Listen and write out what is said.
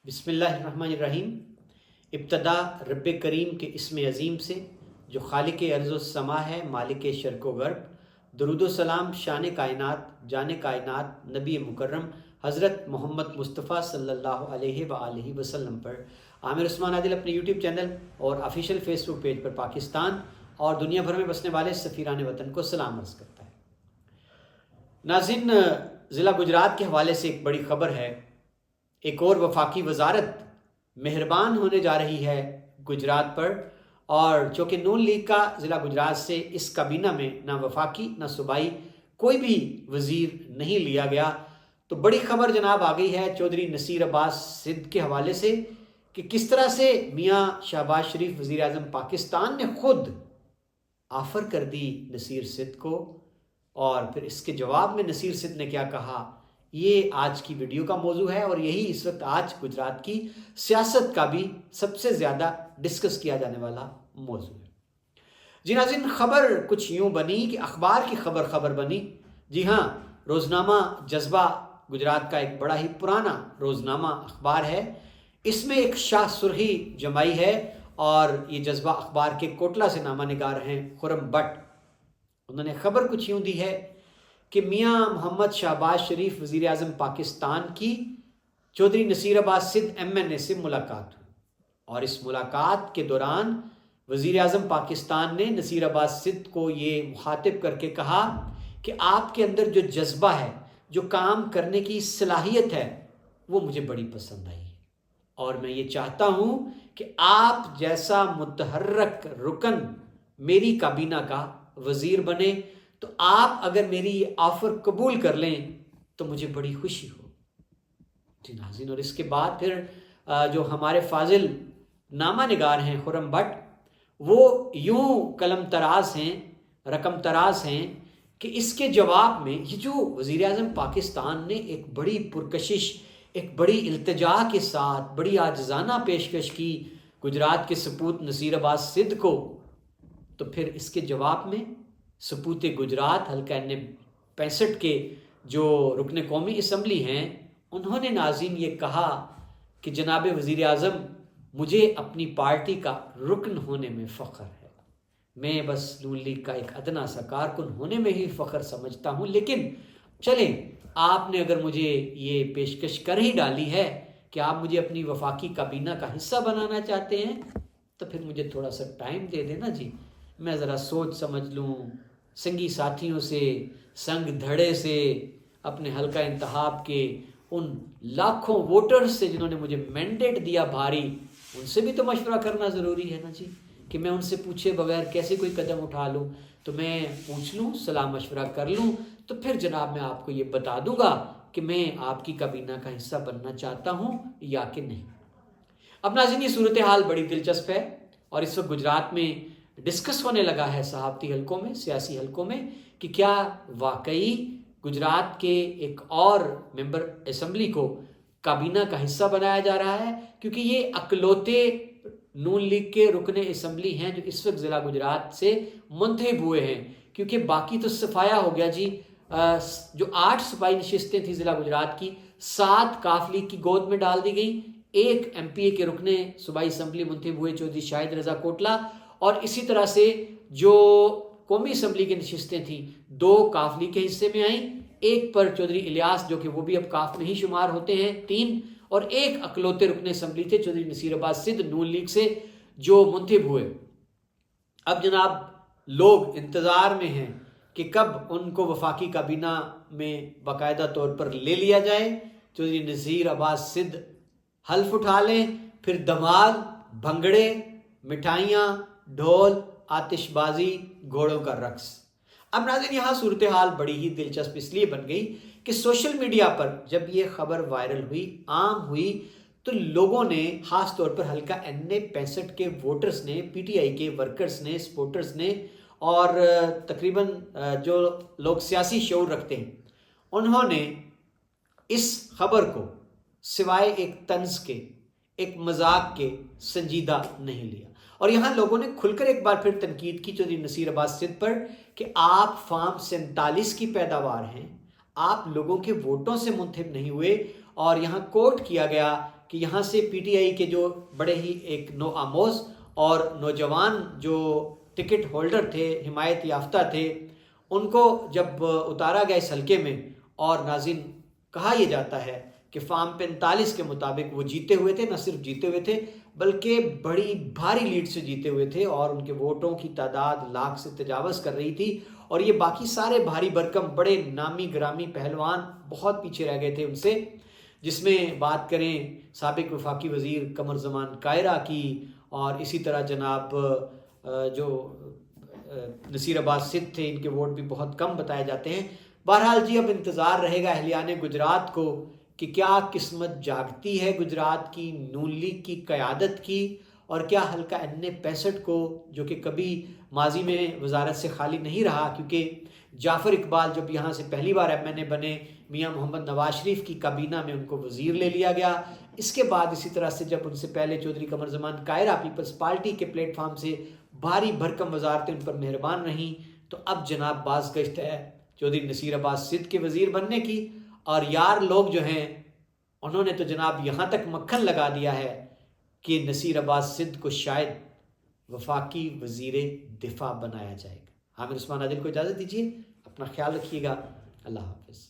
بسم اللہ الرحمن الرحیم۔ ابتدا رب کریم کے اسم عظیم سے جو خالق ارض و سما ہے، مالک شرق و غرب۔ درود و سلام شان کائنات، جان کائنات، نبی مکرم حضرت محمد مصطفیٰ صلی اللہ علیہ وآلہ وسلم پر۔ عامر عثمان عادل اپنے یوٹیوب چینل اور آفیشیل فیس بک پیج پر پاکستان اور دنیا بھر میں بسنے والے سفیران وطن کو سلام عرض کرتا ہے۔ ناظرین، ضلع گجرات کے حوالے سے ایک بڑی خبر ہے۔ ایک اور وفاقی وزارت مہربان ہونے جا رہی ہے گجرات پر، اور چونکہ نون لیگ کا ضلع گجرات سے اس کابینہ میں نہ وفاقی نہ صوبائی کوئی بھی وزیر نہیں لیا گیا، تو بڑی خبر جناب آ گئی ہے چودھری نصیر عباس سدھ کے حوالے سے کہ کس طرح سے میاں شہباز شریف وزیر اعظم پاکستان نے خود آفر کر دی نصیر سدھ کو، اور پھر اس کے جواب میں نصیر سدھ نے کیا کہا، یہ آج کی ویڈیو کا موضوع ہے، اور یہی اس وقت آج گجرات کی سیاست کا بھی سب سے زیادہ ڈسکس کیا جانے والا موضوع ہے۔ جی ناظرین، خبر کچھ یوں بنی کہ اخبار کی خبر بنی۔ جی ہاں، روزنامہ جذبہ گجرات کا ایک بڑا ہی پرانا روزنامہ اخبار ہے، اس میں ایک شاہ سرخی جمائی ہے، اور یہ جذبہ اخبار کے کوٹلہ سے نامہ نگار ہیں خرم بٹ۔ انہوں نے خبر کچھ یوں دی ہے کہ میاں محمد شہباز شریف وزیر اعظم پاکستان کی چودھری نصیر عباس سدھ MNA سے ملاقات ہوئی، اور اس ملاقات کے دوران وزیر اعظم پاکستان نے نصیر عباس سدھ کو یہ مخاطب کر کے کہا کہ آپ کے اندر جو جذبہ ہے، جو کام کرنے کی صلاحیت ہے، وہ مجھے بڑی پسند آئی ہے، اور میں یہ چاہتا ہوں کہ آپ جیسا متحرک رکن میری کابینہ کا وزیر بنے، تو آپ اگر میری یہ آفر قبول کر لیں تو مجھے بڑی خوشی ہو۔ جی ناظرین، اور اس کے بعد پھر جو ہمارے فاضل نامہ نگار ہیں خرم بٹ، وہ یوں قلم تراز ہیں، رقم تراز ہیں کہ اس کے جواب میں یہ جو وزیر اعظم پاکستان نے ایک بڑی پرکشش، ایک بڑی التجا کے ساتھ بڑی عاجزانہ پیشکش کی گجرات کے سپوت نصیر عباس سدھ کو، تو پھر اس کے جواب میں سپوت گجرات حلقہ N65 کے جو رکن قومی اسمبلی ہیں، انہوں نے ناظرین یہ کہا کہ جناب وزیر اعظم، مجھے اپنی پارٹی کا رکن ہونے میں فخر ہے، میں بس نون لیگ کا ایک ادنا سا کارکن ہونے میں ہی فخر سمجھتا ہوں، لیکن چلیں، آپ نے اگر مجھے یہ پیشکش کر ہی ڈالی ہے کہ آپ مجھے اپنی وفاقی کابینہ کا حصہ بنانا چاہتے ہیں، تو پھر مجھے تھوڑا سا ٹائم دے دینا جی، میں ذرا سوچ سمجھ لوں، سنگی ساتھیوں سے، سنگ دھڑے سے، اپنے حلقہ انتخاب کے ان لاکھوں ووٹرز سے جنہوں نے مجھے مینڈیٹ دیا بھاری، ان سے بھی تو مشورہ کرنا ضروری ہے نا جی، کہ میں ان سے پوچھے بغیر کیسے کوئی قدم اٹھا لوں، تو میں پوچھ لوں، صلاح مشورہ کر لوں، تو پھر جناب میں آپ کو یہ بتا دوں گا کہ میں آپ کی کابینہ کا حصہ بننا چاہتا ہوں یا کہ نہیں۔ اب ناظرین، یہ صورتحال بڑی دلچسپ ہے، اور اس وقت گجرات میں ڈسکس ہونے لگا ہے صحافتی حلقوں میں، سیاسی حلقوں میں، کہ کیا واقعی گجرات کے ایک اور ممبر اسمبلی کو کابینہ کا حصہ بنایا جا رہا ہے، کیونکہ یہ اکلوتے نون لیگ کے رکن اسمبلی ہیں جو اس وقت ضلع گجرات سے منتخب ہوئے ہیں، کیونکہ باقی تو صفایا ہو گیا جی۔ جو 8 صوبائی نشستیں تھیں ضلع گجرات کی، 7 کاف لیگ کی گود میں ڈال دی گئی، 1 MPA کے رکن صوبائی اسمبلی منتخب ہوئے چودھری شاہد رضا کوٹلہ، اور اسی طرح سے جو قومی اسمبلی کی نشستیں تھیں 2 کاف لیگ کے حصے میں آئیں، 1 پر چودھری الیاس جو کہ وہ بھی اب کاف میں ہی شمار ہوتے ہیں 3، اور 1 اکلوتے رکن اسمبلی تھے چودھری نصیر عباس سدھ نون لیگ سے جو منتخب ہوئے۔ اب جناب لوگ انتظار میں ہیں کہ کب ان کو وفاقی کابینہ میں باقاعدہ طور پر لے لیا جائے، چودھری نصیر عباس سدھ حلف اٹھا لیں، پھر دماغ، بھنگڑے، مٹھائیاں، ڈھول، آتش بازی، گھوڑوں کا رقص۔ اب ناظرین، یہاں صورتحال بڑی ہی دلچسپ اس لیے بن گئی کہ سوشل میڈیا پر جب یہ خبر وائرل ہوئی، عام ہوئی، تو لوگوں نے، خاص طور پر حلقہ N65 کے ووٹرز نے، PTI کے ورکرز نے، سپورٹرز نے، اور تقریباً جو لوگ سیاسی شعور رکھتے ہیں، انہوں نے اس خبر کو سوائے ایک طنز کے، ایک مذاق کے سنجیدہ نہیں لیا، اور یہاں لوگوں نے کھل کر ایک بار پھر تنقید کی چودھری نصیر عباس سدھ پر کہ آپ فارم 47 کی پیداوار ہیں، آپ لوگوں کے ووٹوں سے منتخب نہیں ہوئے، اور یہاں کوٹ کیا گیا کہ یہاں سے پی ٹی آئی کے جو بڑے ہی ایک نو آموز اور نوجوان جو ٹکٹ ہولڈر تھے، حمایت یافتہ تھے، ان کو جب اتارا گیا اس حلقے میں، اور ناظرین کہا یہ جاتا ہے کہ فارم 45 کے مطابق وہ جیتے ہوئے تھے، نہ صرف جیتے ہوئے تھے بلکہ بڑی بھاری لیڈ سے جیتے ہوئے تھے، اور ان کے ووٹوں کی تعداد لاکھ سے تجاوز کر رہی تھی، اور یہ باقی سارے بھاری بھرکم بڑے نامی گرامی پہلوان بہت پیچھے رہ گئے تھے ان سے، جس میں بات کریں سابق وفاقی وزیر قمر زمان کائرہ کی، اور اسی طرح جناب جو نصیر عباس سدھ تھے، ان کے ووٹ بھی بہت کم بتائے جاتے ہیں۔ بہرحال جی اب انتظار رہے گا اہلیان گجرات کو کہ کیا قسمت جاگتی ہے گجرات کی نون لیگ کی قیادت کی، اور کیا حلقہ N65 کو، جو کہ کبھی ماضی میں وزارت سے خالی نہیں رہا، کیونکہ جعفر اقبال جب یہاں سے پہلی بار MNA بنے، میاں محمد نواز شریف کی کابینہ میں ان کو وزیر لے لیا گیا، اس کے بعد اسی طرح سے جب ان سے پہلے چودھری قمر زمان کائرہ پیپلز پارٹی کے پلیٹ فارم سے بھاری بھرکم وزارتیں ان پر مہربان رہیں، تو اب جناب باز گشت ہے چودھری نصیر عباس سدھ کے وزیر بننے کی، اور یار لوگ جو ہیں انہوں نے تو جناب یہاں تک مکھن لگا دیا ہے کہ نصیر عباس سدھ کو شاید وفاقی وزیر دفاع بنایا جائے گا۔ عامر عثمان عادل کو اجازت دیجیے، اپنا خیال رکھیے گا، اللہ حافظ۔